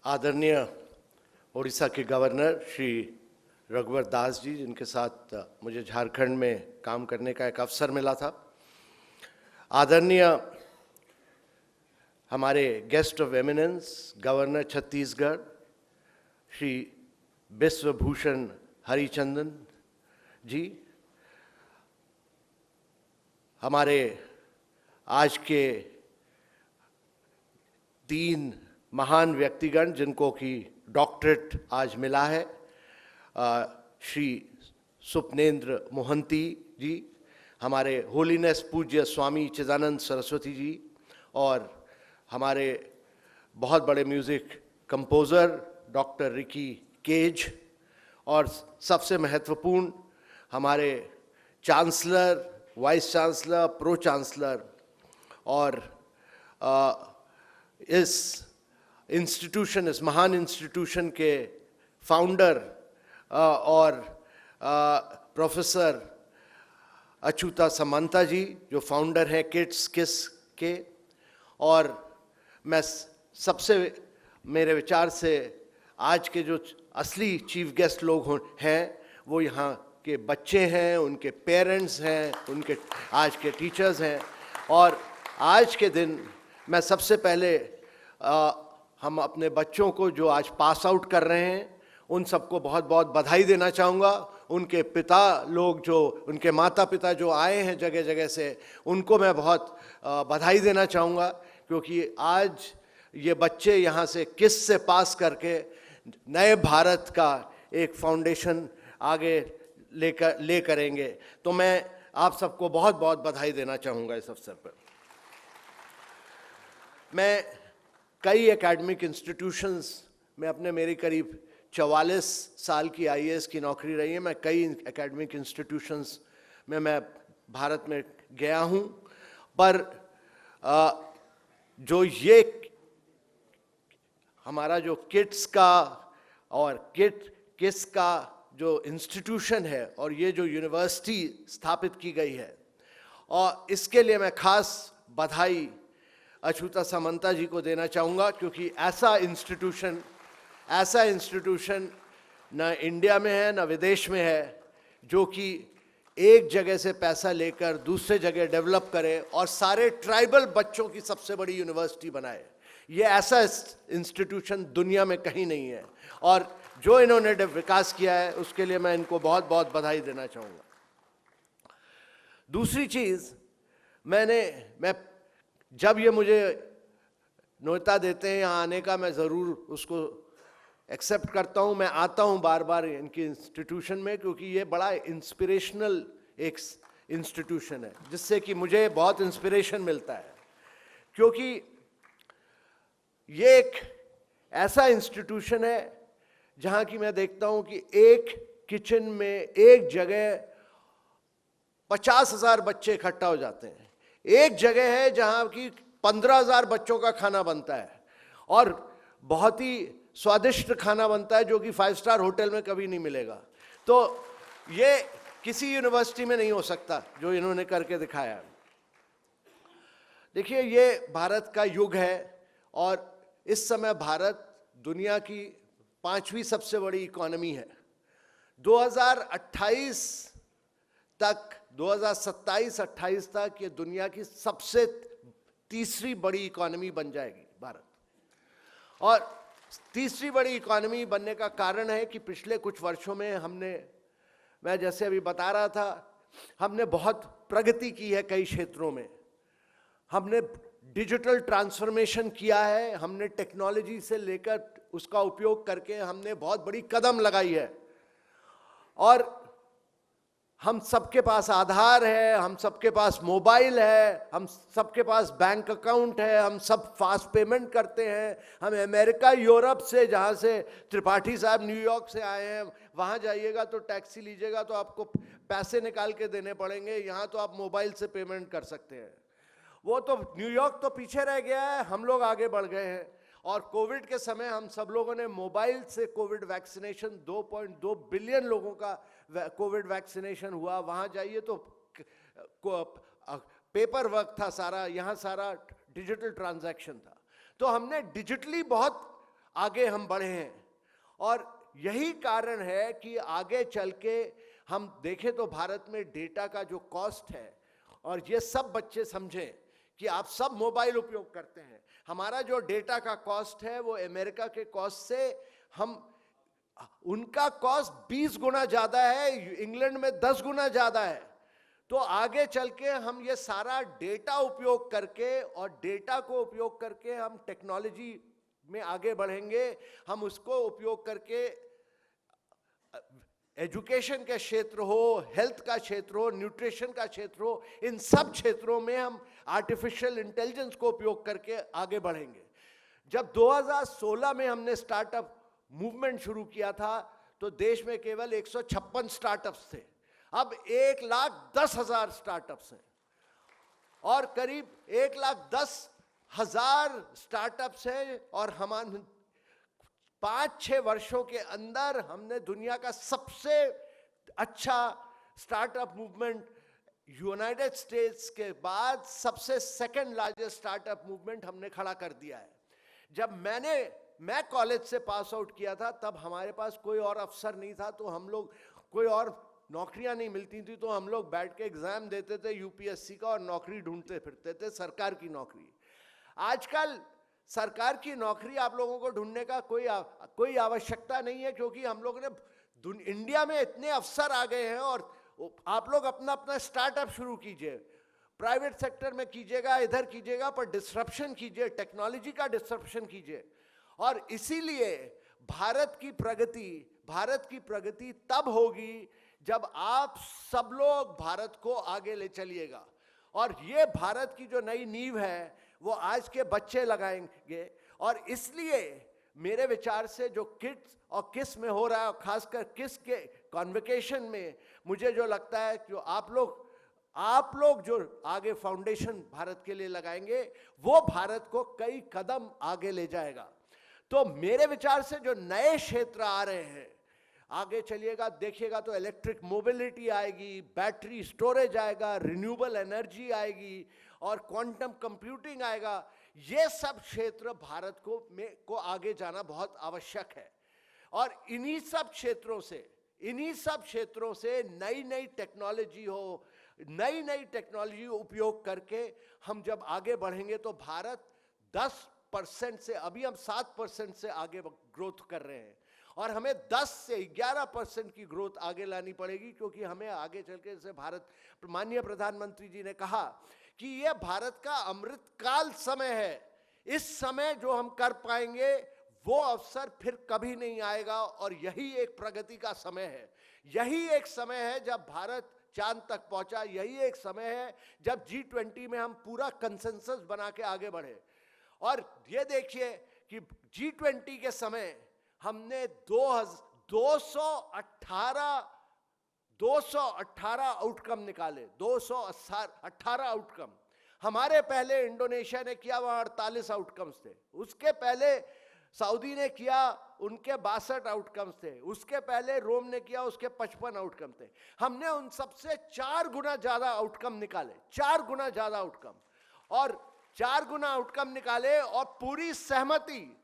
आदरणीय उड़ीसा के गवर्नर श्री रघुवर दास जी, जिनके साथ मुझे झारखंड में काम करने का एक अवसर मिला था। आदरणीय हमारे guest of eminence governor Chhattisgarh Shri Biswabhusan Harichandan ji, हमारे आज के 3 महान व्यक्तिगण जिनको कि डॉक्टरेट आज मिला है, श्री सुपनेन्द्र मोहंती जी, हमारे होलीनेस पूज्य स्वामी चिदानंद सरस्वती जी, और हमारे बहुत बड़े music composer doctor Ricky Kej, और सबसे महत्वपूर्ण हमारे chancellor, vice chancellor, pro chancellor, और इस इंस्टीट्यूशन, इस महान इंस्टीट्यूशन के फाउंडर और प्रोफेसर अच्युता समंता जी, जो फाउंडर हैं किड्स किस के। और मैं सबसे, मेरे विचार से आज के जो असली चीफ गेस्ट लोग हैं वो यहाँ के बच्चे हैं, उनके पेरेंट्स हैं, उनके आज के टीचर्स हैं। और आज के दिन मैं सबसे पहले हम अपने बच्चों को जो आज पास आउट कर रहे हैं उन सबको बहुत बहुत बधाई देना चाहूँगा। उनके पिता लोग, जो उनके माता पिता जो आए हैं जगह जगह से, उनको मैं बहुत बधाई देना चाहूँगा, क्योंकि आज ये बच्चे यहाँ से किस से पास करके नए भारत का एक फाउंडेशन आगे ले करेंगे। तो मैं आप सबको बहुत बहुत बधाई देना चाहूँगा इस अवसर पर। मैं कई एकेडमिक इंस्टीट्यूशंस में अपने, मेरी करीब 44 साल की आईएएस की नौकरी रही है। मैं कई एकेडमिक इंस्टीट्यूशंस में मैं भारत में गया हूँ, पर जो ये हमारा जो किड्स का और किड्स का जो इंस्टीट्यूशन है और ये जो यूनिवर्सिटी स्थापित की गई है, और इसके लिए मैं खास बधाई अच्युता समंता जी को देना चाहूँगा, क्योंकि ऐसा इंस्टीट्यूशन न इंडिया में है न विदेश में है जो कि एक जगह से पैसा लेकर दूसरे जगह डेवलप करे और सारे ट्राइबल बच्चों की सबसे बड़ी यूनिवर्सिटी बनाए। ये ऐसा इंस्टीट्यूशन दुनिया में कहीं नहीं है, और जो इन्होंने विकास किया है उसके लिए मैं इनको बहुत बहुत बधाई देना चाहूँगा। दूसरी चीज़, मैं जब ये मुझे न्योता देते हैं यहाँ आने का, मैं ज़रूर उसको एक्सेप्ट करता हूँ। मैं आता हूँ बार बार इनकी इंस्टीट्यूशन में, क्योंकि ये बड़ा इंस्पिरेशनल एक इंस्टीट्यूशन है जिससे कि मुझे बहुत इंस्पिरेशन मिलता है। क्योंकि ये एक ऐसा इंस्टीट्यूशन है जहाँ की मैं देखता हूँ कि एक किचन में एक जगह 50,000 बच्चे इकट्ठा हो जाते हैं। एक जगह है जहाँ की 15,000 बच्चों का खाना बनता है, और बहुत ही स्वादिष्ट खाना बनता है जो कि 5 स्टार होटल में कभी नहीं मिलेगा। तो ये किसी यूनिवर्सिटी में नहीं हो सकता जो इन्होंने करके दिखाया। देखिए, ये भारत का युग है, और इस समय भारत दुनिया की 5वीं सबसे बड़ी इकोनॉमी है। 2028 तक, 2027-28 तक ये दुनिया की सबसे तीसरी बड़ी इकोनॉमी बन जाएगी भारत। और तीसरी बड़ी इकोनॉमी बनने का कारण है कि पिछले कुछ वर्षों में मैं जैसे अभी बता रहा था, हमने बहुत प्रगति की है कई क्षेत्रों में। हमने डिजिटल ट्रांसफॉर्मेशन किया है, हमने टेक्नोलॉजी से लेकर उसका उपयोग करके हमने बहुत बड़ी कदम लगाई है। और हम सबके पास आधार है, हम सबके पास मोबाइल है, हम सबके पास बैंक अकाउंट है, हम सब फास्ट पेमेंट करते हैं। हम अमेरिका, यूरोप से, जहाँ से त्रिपाठी साहब न्यूयॉर्क से आए हैं, वहाँ जाइएगा तो टैक्सी लीजिएगा तो आपको पैसे निकाल के देने पड़ेंगे। यहाँ तो आप मोबाइल से पेमेंट कर सकते हैं। वो तो न्यूयॉर्क तो पीछे रह गया है, हम लोग आगे बढ़ गए हैं। और कोविड के समय हम सब लोगों ने मोबाइल से कोविड वैक्सीनेशन, 2.2 बिलियन लोगों का कोविड वैक्सीनेशन हुआ। वहाँ जाइए तो पेपर वर्क था सारा, यहाँ सारा डिजिटल ट्रांजैक्शन था। तो हमने डिजिटली बहुत आगे हम बढ़े हैं। और यही कारण है कि आगे चल के हम देखें तो भारत में डेटा का जो कॉस्ट है, और ये सब बच्चे समझें कि आप सब मोबाइल उपयोग करते हैं, हमारा जो डेटा का कॉस्ट है वो अमेरिका के कॉस्ट से उनका कॉस्ट 20 गुना ज्यादा है, इंग्लैंड में 10 गुना ज्यादा है। तो आगे चल के हम ये सारा डेटा उपयोग करके, और डेटा को उपयोग करके हम टेक्नोलॉजी में आगे बढ़ेंगे। हम उसको उपयोग करके एजुकेशन का क्षेत्र हो, हेल्थ का क्षेत्र हो, न्यूट्रिशन का क्षेत्र हो, इन सब क्षेत्रों में हम आर्टिफिशियल इंटेलिजेंस को उपयोग करके आगे बढ़ेंगे। जब 2016 में हमने स्टार्टअप मूवमेंट शुरू किया था तो देश में केवल 156 स्टार्टअप्स थे, अब 1,10,000 स्टार्टअप्स हैं, और करीब 1,10,000 स्टार्टअप्स हैं। और हमारे 5-6 वर्षों के अंदर हमने दुनिया का सबसे अच्छा स्टार्टअप मूवमेंट, यूनाइटेड स्टेट्स के बाद सबसे सेकंड लार्जेस्ट स्टार्टअप मूवमेंट हमने खड़ा कर दिया है। जब मैं कॉलेज से पास आउट किया था तब हमारे पास कोई और अफसर नहीं था, तो हम लोग, कोई और नौकरियां नहीं मिलती थी, तो हम लोग बैठ के एग्जाम देते थे यूपीएससी का और नौकरी ढूंढते फिरते थे, सरकार की नौकरी। आजकल सरकार की नौकरी आप लोगों को ढूंढने का कोई आवश्यकता नहीं है, क्योंकि हम लोगों ने इंडिया में इतने अफसर आ गए हैं। और आप लोग अपना अपना स्टार्टअप शुरू कीजिए, प्राइवेट सेक्टर में कीजिएगा, इधर कीजिएगा, पर डिस्रप्शन कीजिए, टेक्नोलॉजी का डिस्रप्शन कीजिए। और इसीलिए भारत की प्रगति तब होगी जब आप सब लोग भारत को आगे ले चलिएगा। और ये भारत की जो नई नींव है वो आज के बच्चे लगाएंगे। और इसलिए मेरे विचार से जो किड्स और किस में हो रहा है, और खासकर किस के कॉन्वोकेशन में, मुझे जो लगता है कि आप लोग जो आगे फाउंडेशन भारत के लिए लगाएंगे वो भारत को कई कदम आगे ले जाएगा। तो मेरे विचार से जो नए क्षेत्र आ रहे हैं, आगे चलिएगा देखिएगा तो इलेक्ट्रिक मोबिलिटी आएगी, बैटरी स्टोरेज आएगा, रिन्यूएबल एनर्जी आएगी, और क्वांटम कंप्यूटिंग आएगा। ये सब क्षेत्र भारत को आगे जाना बहुत आवश्यक है। और इन्हीं सब क्षेत्रों से नई टेक्नोलॉजी उपयोग करके हम जब आगे बढ़ेंगे तो भारत 10% से, अभी हम 7% से आगे ग्रोथ कर रहे हैं, और हमें 10 से 11% की ग्रोथ आगे लानी पड़ेगी, क्योंकि हमें आगे चल के, जैसे माननीय प्रधानमंत्री जी ने कहा कि यह भारत का अमृतकाल समय है। इस समय जो हम कर पाएंगे वो अवसर फिर कभी नहीं आएगा, और यही एक प्रगति का समय है। यही एक समय है जब भारत चांद तक पहुंचा, यही एक समय है जब G20 में हम पूरा कंसेंसस बना के आगे बढ़े। और ये देखिए कि G20 के समय हमने 218 आउटकम निकाले, 218 आउटकम। हमारे पहले इंडोनेशिया ने किया, वहां 48 आउटकम्स थे। उसके पहले सऊदी ने किया, उनके 62 आउटकम्स थे। उसके पहले रोम ने किया, उसके 55 आउटकम थे। हमने उन सबसे 4 गुना ज्यादा आउटकम निकाले, 4 गुना ज्यादा आउटकम, और 4 गुना आउटकम निकाले। और पूरी सहमति,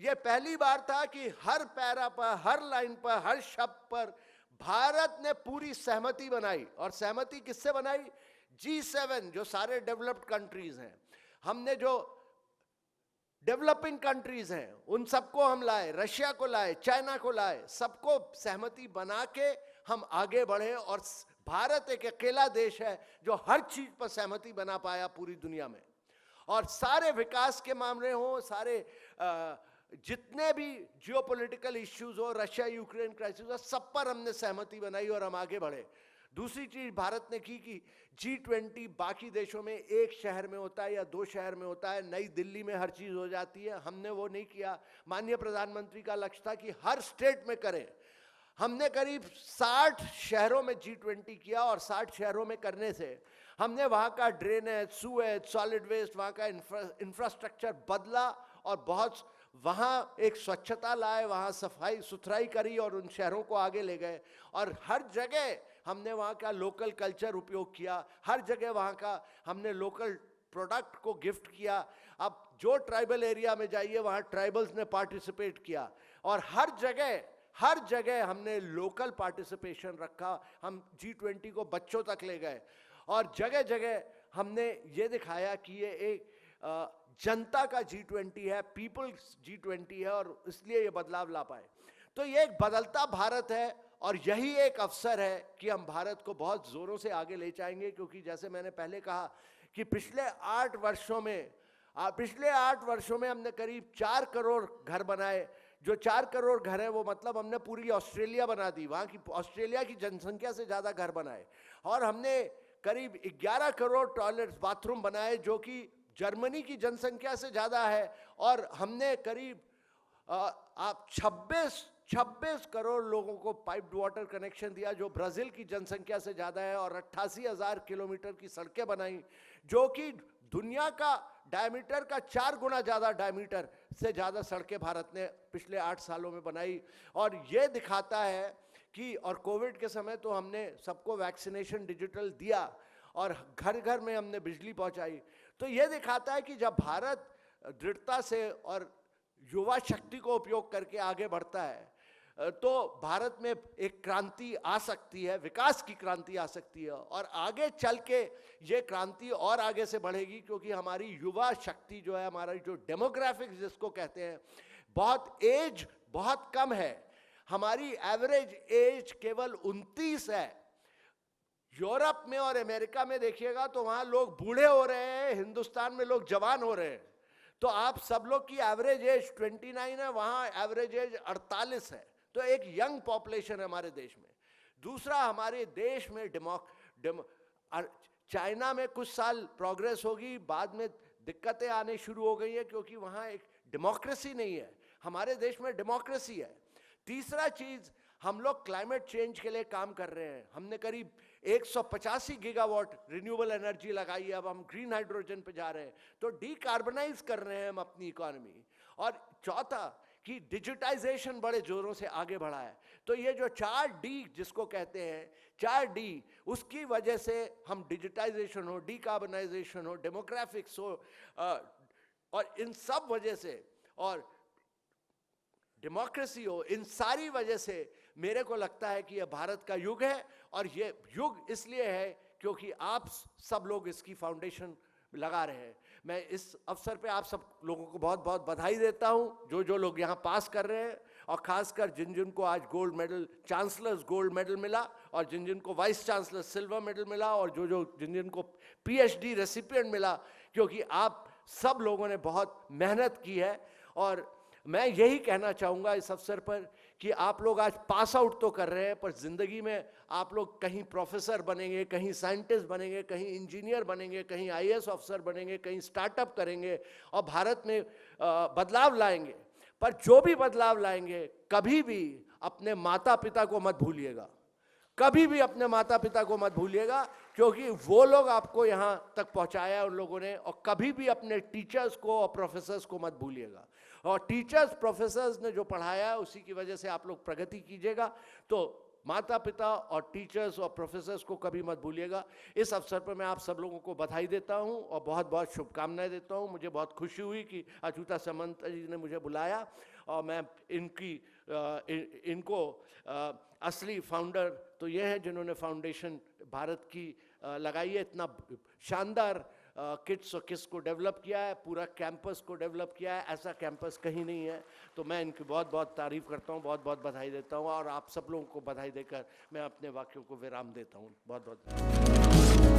यह पहली बार था कि हर पैरा पर, हर लाइन पर, हर शब्द पर भारत ने पूरी सहमति बनाई। और सहमति किससे बनाई? G7 जो सारे डेवलप्ड कंट्रीज हैं, हमने जो डेवलपिंग कंट्रीज हैं उन सबको हम लाए, रशिया को लाए, चाइना को लाए, सबको सहमति बना के हम आगे बढ़े। और भारत एक अकेला देश है जो हर चीज पर सहमति बना पाया पूरी दुनिया में। और सारे विकास के मामले हो, सारे जितने भी जियोपॉलिटिकल इश्यूज हो, रशिया यूक्रेन क्राइसिस हो, सब पर हमने सहमति बनाई और हम आगे बढ़े। दूसरी चीज भारत ने की कि G20 बाकी देशों में एक शहर में होता है या 2 शहर में होता है, नई दिल्ली में हर चीज हो जाती है, हमने वो नहीं किया। माननीय प्रधानमंत्री का लक्ष्य था कि हर स्टेट में करें। हमने करीब 60 शहरों में G20 किया, और 60 शहरों में करने से हमने वहाँ का ड्रेनेज, सूएज, सॉलिड वेस्ट, वहाँ का इंफ्रास्ट्रक्चर बदला, और बहुत वहाँ एक स्वच्छता लाए, वहाँ सफाई सुथराई करी, और उन शहरों को आगे ले गए। और हर जगह हमने वहाँ का लोकल कल्चर उपयोग किया, हर जगह वहाँ का हमने लोकल प्रोडक्ट को गिफ्ट किया। अब जो ट्राइबल एरिया में जाइए वहाँ ट्राइबल्स ने पार्टिसिपेट किया, और हर जगह हमने लोकल पार्टिसिपेशन रखा। हम G20 को बच्चों तक ले गए, और जगह जगह हमने ये दिखाया कि ये एक जनता का G20 है, पीपल्स G20 है, और इसलिए ये बदलाव ला पाए। तो ये एक बदलता भारत है, और यही एक अवसर है कि हम भारत को बहुत जोरों से आगे ले जाएंगे। क्योंकि जैसे मैंने पहले कहा कि पिछले 8 वर्षों में हमने करीब 4 करोड़ घर बनाए। जो 4 करोड़ घर है वो मतलब हमने पूरी ऑस्ट्रेलिया बना दी, वहाँ की ऑस्ट्रेलिया की जनसंख्या से ज़्यादा घर बनाए। और हमने करीब 11 करोड़ टॉयलेट्स बाथरूम बनाए, जो कि जर्मनी की जनसंख्या से ज़्यादा है। और हमने करीब 26 करोड़ लोगों को पाइप्ड वाटर कनेक्शन दिया, जो ब्राज़ील की जनसंख्या से ज़्यादा है। और 88,000 किलोमीटर की सड़कें बनाई, जो कि दुनिया का डायमीटर का 4 गुना ज़्यादा डायमीटर से ज़्यादा सड़कें भारत ने पिछले 8 सालों में बनाई। और ये दिखाता है कि, और कोविड के समय तो हमने सबको वैक्सीनेशन डिजिटल दिया, और घर घर में हमने बिजली पहुंचाई। तो ये दिखाता है कि जब भारत दृढ़ता से और युवा शक्ति को उपयोग करके आगे बढ़ता है, तो भारत में एक क्रांति आ सकती है, विकास की क्रांति आ सकती है। और आगे चल के ये क्रांति और आगे से बढ़ेगी, क्योंकि हमारी युवा शक्ति जो है, हमारा जो डेमोग्राफिक्स जिसको कहते हैं, एज बहुत कम है। हमारी एवरेज एज केवल 29 है। यूरोप में और अमेरिका में देखिएगा तो वहाँ लोग बूढ़े हो रहे हैं, हिंदुस्तान में लोग जवान हो रहे हैं। तो आप सब लोग की एवरेज एज 29 है, वहाँ एवरेज एज 48 है। तो एक यंग पॉपुलेशन है हमारे देश में। दूसरा, हमारे देश में चाइना में कुछ साल प्रोग्रेस होगी, बाद में दिक्कतें आने शुरू हो गई है, क्योंकि वहाँ एक डेमोक्रेसी नहीं है। हमारे देश में डेमोक्रेसी है। तीसरा चीज, हम लोग क्लाइमेट चेंज के लिए काम कर रहे हैं। हमने करीब 185 गीगावाट रिन्यूएबल एनर्जी लगाई है। अब हम ग्रीन हाइड्रोजन पे जा रहे हैं, तो डीकार्बनाइज कर रहे हैं हम अपनी इकोनॉमी। और चौथा कि डिजिटाइजेशन बड़े जोरों से आगे बढ़ा है। तो ये जो 4D जिसको कहते हैं, 4D, उसकी वजह से हम डिजिटाइजेशन हो, डीकार्बनाइजेशन हो, डेमोग्राफिक्स हो, और इन सब वजह से, और डेमोक्रेसी हो, इन सारी वजह से मेरे को लगता है कि यह भारत का युग है। और ये युग इसलिए है क्योंकि आप सब लोग इसकी फाउंडेशन लगा रहे हैं। मैं इस अवसर पे आप सब लोगों को बहुत बहुत बधाई देता हूं, जो लोग यहाँ पास कर रहे हैं, और खासकर जिन जिन को आज gold medal, chancellor's gold medal मिला, और जिन जिन को वाइस चांसलर सिल्वर मेडल मिला, और जिन जिन को PhD रेसिपिएंट मिला, क्योंकि आप सब लोगों ने बहुत मेहनत की है। और मैं यही कहना चाहूँगा इस अवसर पर कि आप लोग आज पास आउट तो कर रहे हैं, पर ज़िंदगी में आप लोग कहीं प्रोफेसर बनेंगे, कहीं साइंटिस्ट बनेंगे, कहीं इंजीनियर बनेंगे, कहीं IAS ऑफिसर बनेंगे, कहीं स्टार्टअप करेंगे, और भारत में बदलाव लाएंगे। पर जो भी बदलाव लाएंगे, कभी भी अपने माता पिता को मत भूलिएगा, कभी भी अपने माता पिता को मत भूलिएगा, क्योंकि वो लोग आपको यहाँ तक पहुँचाया उन लोगों ने। और कभी भी अपने टीचर्स को और प्रोफेसर्स को मत भूलिएगा, और टीचर्स प्रोफेसर्स ने जो पढ़ाया है उसी की वजह से आप लोग प्रगति कीजिएगा। तो माता पिता और टीचर्स और प्रोफेसर्स को कभी मत भूलिएगा। इस अवसर पर मैं आप सब लोगों को बधाई देता हूं और बहुत बहुत शुभकामनाएं देता हूं। मुझे बहुत खुशी हुई कि अच्युता सामंत जी ने मुझे बुलाया, और मैं इनको असली फाउंडर तो ये हैं जिन्होंने फाउंडेशन भारत की लगाई है, इतना शानदार किड्स और किस को डेवलप किया है, पूरा कैंपस को डेवलप किया है, ऐसा कैंपस कहीं नहीं है। तो मैं इनकी बहुत बहुत तारीफ करता हूँ, बहुत बहुत बधाई देता हूँ, और आप सब लोगों को बधाई देकर मैं अपने वाक्यों को विराम देता हूँ। बहुत बहुत